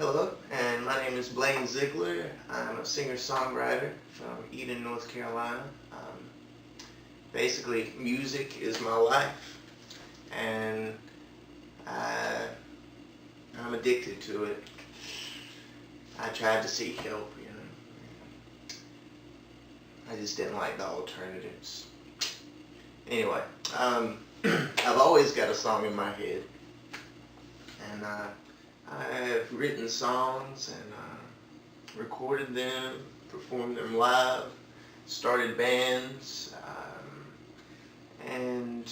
Hello, and my name is Blaine Ziglar. I'm a singer-songwriter from Eden, North Carolina. Basically, music is my life, and I'm addicted to it. I tried to seek help, I just didn't like the alternatives. Anyway, I've always got a song in my head, and I've written songs and recorded them, performed them live, started bands, and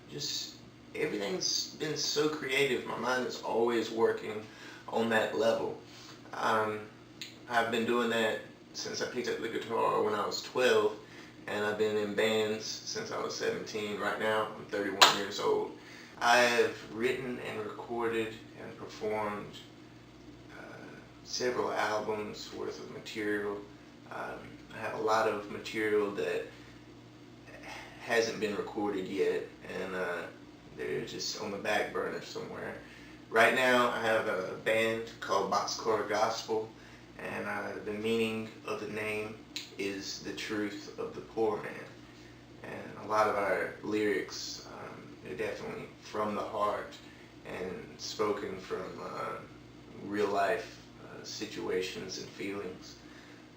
just everything's been so creative. My mind is always working on that level. I've been doing that since I picked up the guitar when I was 12, and I've been in bands since I was 17. Right now, I'm 31 years old. I have written and recorded and performed several albums worth of material. I have a lot of material that hasn't been recorded yet, and they're just on the back burner somewhere. Right now, I have a band called Boxcar Gospel, and the meaning of the name is the truth of the poor man. And a lot of our lyrics, they're definitely from the heart and spoken from real life situations and feelings.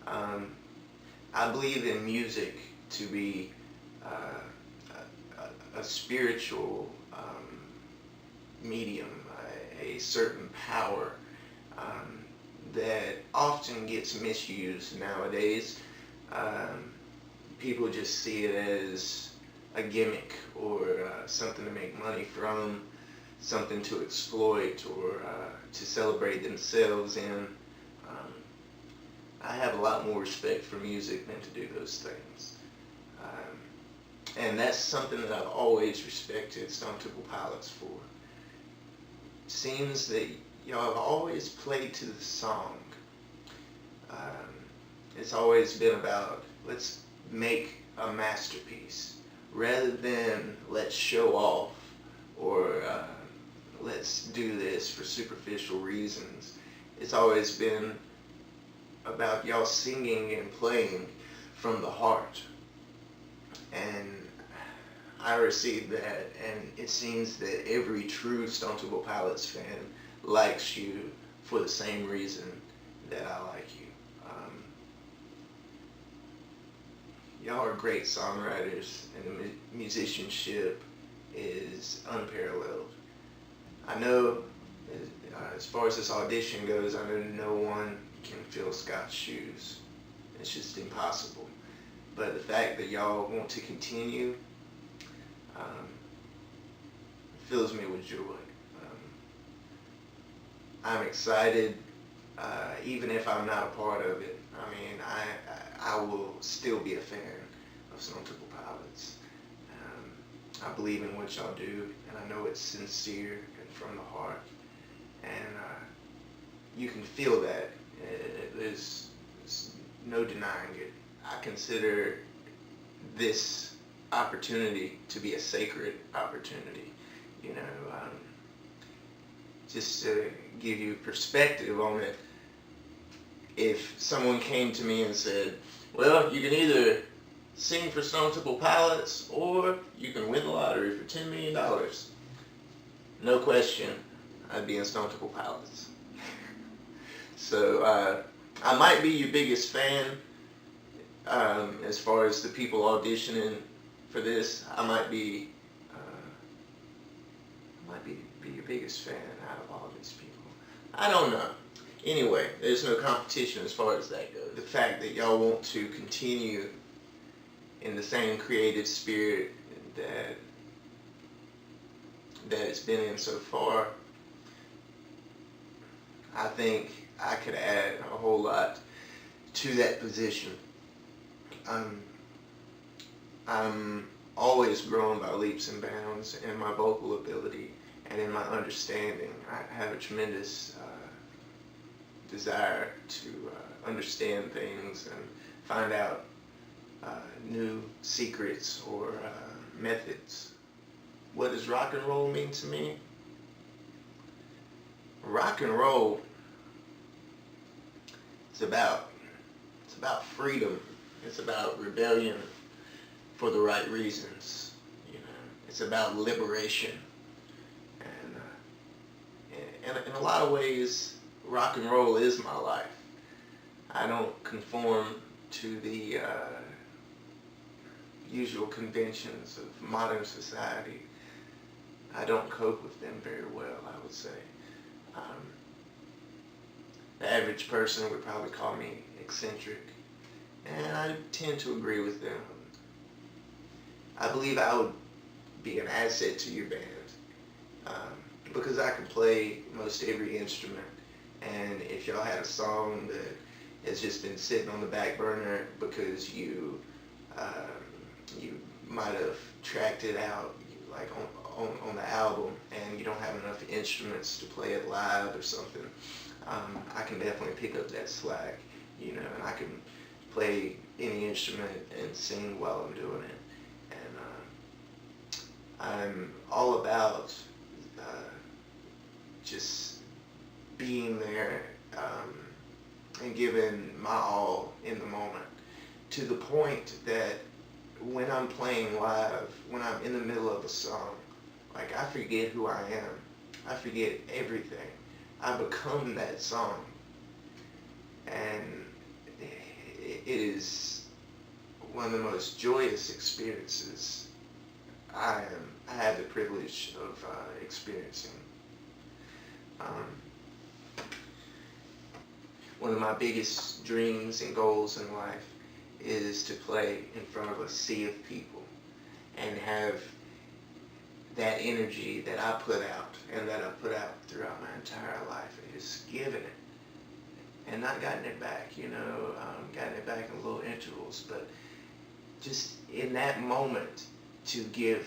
I believe in music to be a spiritual medium, a certain power that often gets misused nowadays. People just see it as a gimmick or something to make money from, something to exploit or to celebrate themselves in. I have a lot more respect for music than to do those things. And that's something that I've always respected Stone Temple Pilots for. It seems that y'all have always played to the song. It's always been about, let's make a masterpiece, rather than let's show off or let's do this for superficial reasons. It's always been about y'all singing and playing from the heart. And I received that, and it seems that every true Stone Temple Pilots fan likes you for the same reason that I like you. Y'all are great songwriters, and the musicianship is unparalleled. I know, as far as this audition goes, I know no one can fill Scott's shoes. It's just impossible. But the fact that y'all want to continue fills me with joy. I'm excited, even if I'm not a part of it. I mean, I will still be a fan of Stone Temple Pilots. I believe in what y'all do, and I know it's sincere and from the heart. And you can feel that. There's no denying it. I consider this opportunity to be a sacred opportunity. Just to give you perspective on it, if someone came to me and said, well, you can either sing for Stone Temple Pilots or you can win the lottery for $10 million. No question, I'd be in Stone Temple Pilots. So I might be your biggest fan as far as the people auditioning for this. I might be your biggest fan out of all these people. I don't know. Anyway, there's no competition as far as that goes. The fact that y'all want to continue in the same creative spirit that it's been in so far, I think I could add a whole lot to that position. I'm always growing by leaps and bounds in my vocal ability and in my understanding. I have a tremendous desire to understand things and find out new secrets or methods. What does rock and roll mean to me? Rock and roll It's about freedom. It's about rebellion for the right reasons. You know, it's about liberation. And in a lot of ways, rock and roll is my life. I don't conform to the usual conventions of modern society. I don't cope with them very well, I would say. The average person would probably call me eccentric, and I tend to agree with them. I believe I would be an asset to your band because I can play most every instrument, and if y'all had a song that has just been sitting on the back burner because you might have tracked it out like on the album and you don't have enough instruments to play it live or something, I can definitely pick up that slack, you know, and I can play any instrument and sing while I'm doing it. And I'm all about just being there and giving my all in the moment, to the point that when I'm playing live, when I'm in the middle of a song, like I forget who I am. I forget everything. I become that song. And it is one of the most joyous experiences I have the privilege of experiencing. One of my biggest dreams and goals in life is to play in front of a sea of people and have that energy that I put out and that I put out throughout my entire life, and just given it and not gotten it back, you know, gotten it back in little intervals, but just in that moment to give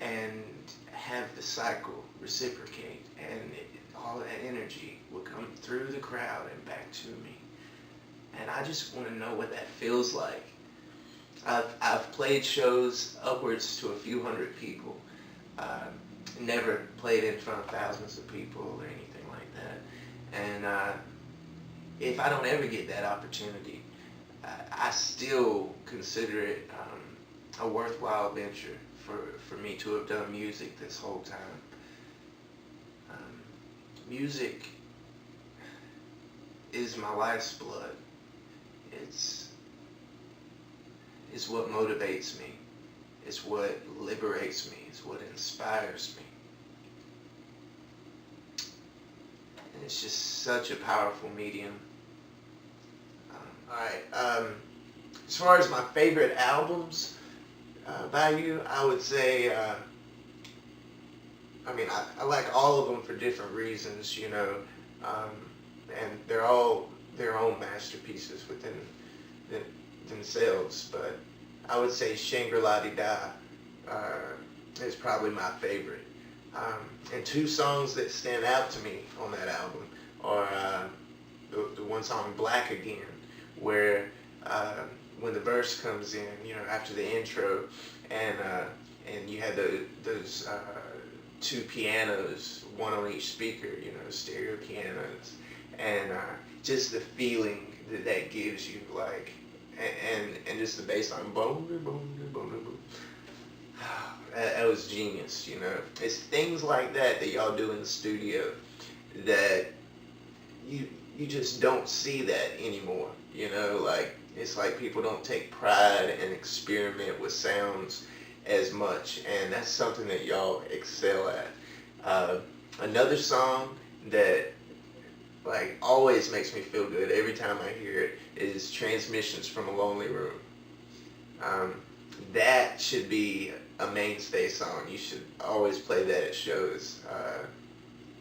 and have the cycle reciprocate, and all that energy will come through the crowd and back to me. And I just want to know what that feels like. I've played shows upwards to a few hundred people. Never played in front of thousands of people or anything like that. And if I don't ever get that opportunity, I still consider it a worthwhile venture for me to have done music this whole time. Music is my life's blood. It's what motivates me. It's what liberates me. It's what inspires me. And it's just such a powerful medium. Alright, as far as my favorite albums by you, I would say, I like all of them for different reasons, you know, and they're all their own masterpieces within themselves, but I would say Shangri-La-Di-Da is probably my favorite. And two songs that stand out to me on that album are the one song, Black Again, where when the verse comes in, you know, after the intro, and you had those two pianos, one on each speaker, you know, stereo pianos, and just the feeling that gives you, like, and just the bass line, boom, boom, boom, boom, boom. That was genius, you know. It's things like that y'all do in the studio that you just don't see that anymore, you know. Like, it's like people don't take pride and experiment with sounds as much, and that's something that y'all excel at. Another song that like always makes me feel good every time I hear it is Transmissions from a Lonely Room. That should be a mainstay song. You should always play that at shows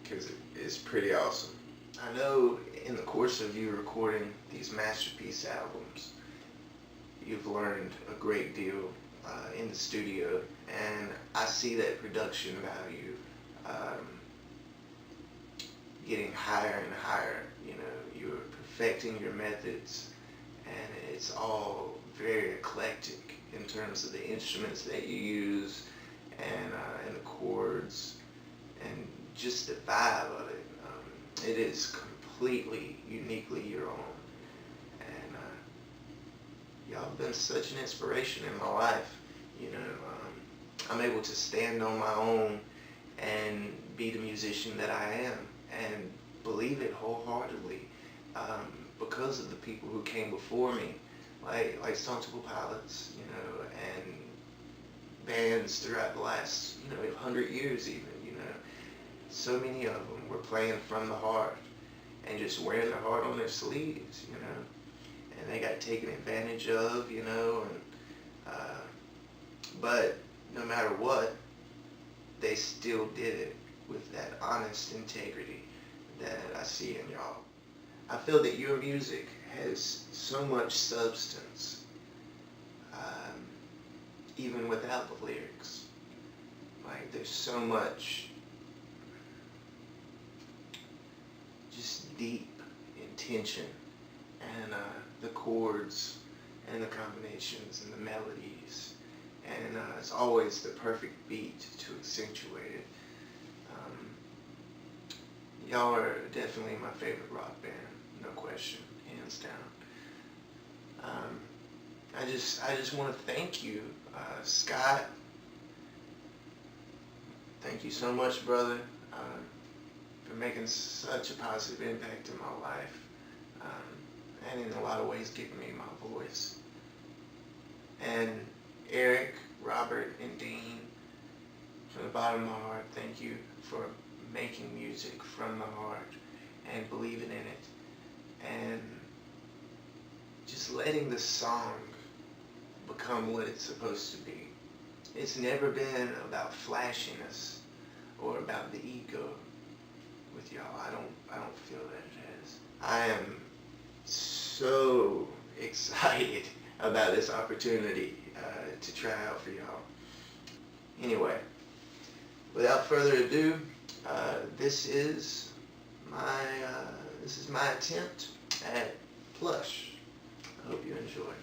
because it's pretty awesome. I know in the course of you recording these masterpiece albums, you've learned a great deal in the studio, and I see that production value getting higher and higher. You know, you're perfecting your methods, and it's all very eclectic in terms of the instruments that you use and the chords and just the vibe of it. It is completely, uniquely your own. And y'all have been such an inspiration in my life. You know, I'm able to stand on my own and be the musician that I am, and believe it wholeheartedly, because of the people who came before me, like Stone Temple Pilots, you know, and bands throughout the last, 100 years even, So many of them were playing from the heart and just wearing their heart on their sleeves, and they got taken advantage of, but no matter what, they still did it with that honest integrity that I see in y'all. I feel that your music has so much substance, even without the lyrics. Like, there's so much just deep intention, and the chords and the combinations and the melodies, and it's always the perfect beat to accentuate it. Y'all are definitely my favorite rock band, no question, hands down. I just want to thank you, Scott. Thank you so much, brother, for making such a positive impact in my life, and in a lot of ways giving me my voice. And Eric, Robert, and Dean, from the bottom of my heart, thank you for making music from the heart and believing in it, and just letting the song become what it's supposed to be. It's never been about flashiness or about the ego with y'all. I don't feel that it is. I am so excited about this opportunity to try out for y'all. Anyway, without further ado, this is my attempt at Plush. I hope you enjoy.